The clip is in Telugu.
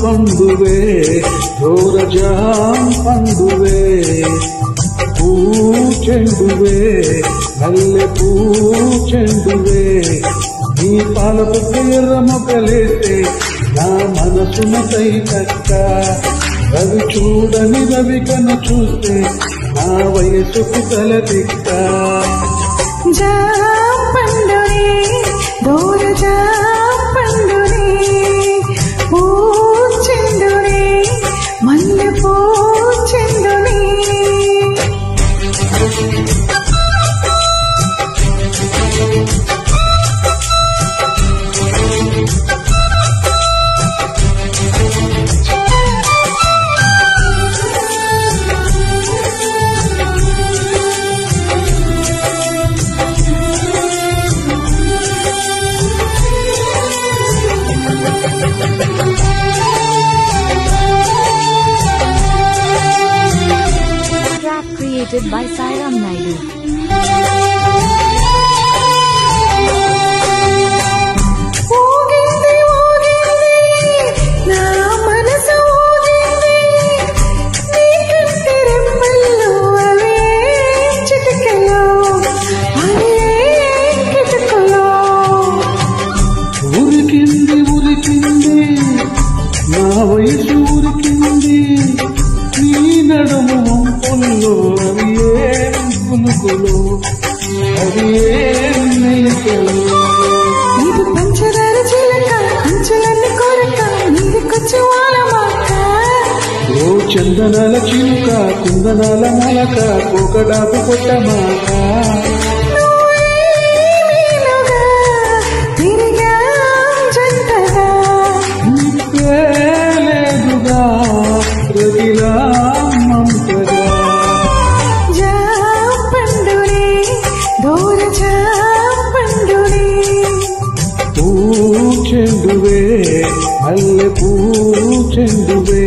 పండువే దూరజాం పండువే పూచెండువే మల్లె పూచెండువే నీ పాలకు ఎర్రమొక్కలేస్తే నా మనసున తైతక్క రవి చూడని రవి కన్న చూస్తే నా వయసుకు తలదిక్క పండురే దూరజా పండురే పూచెండురే మల్లె పూచెండురే Created by Sairam Naidu. ఉరికింది ఉరికింది నా వయసు ఉరికింది నీ నడుము వంపుల్లో అవి ఏం కులుకులు అవి ఏం మెలికలు ఇది పంచదార చిలక అంచులన్నీ కొరక నీదికొచ్చి వాలమాక ఓ చందనాల చిలుక కుందనాల మొలక కోకడాకు కొట్టమాక లేదుగా రవిలా మంటగా పండురే దూరజా పండురే పూచెండువే మల్లె పూచెండువే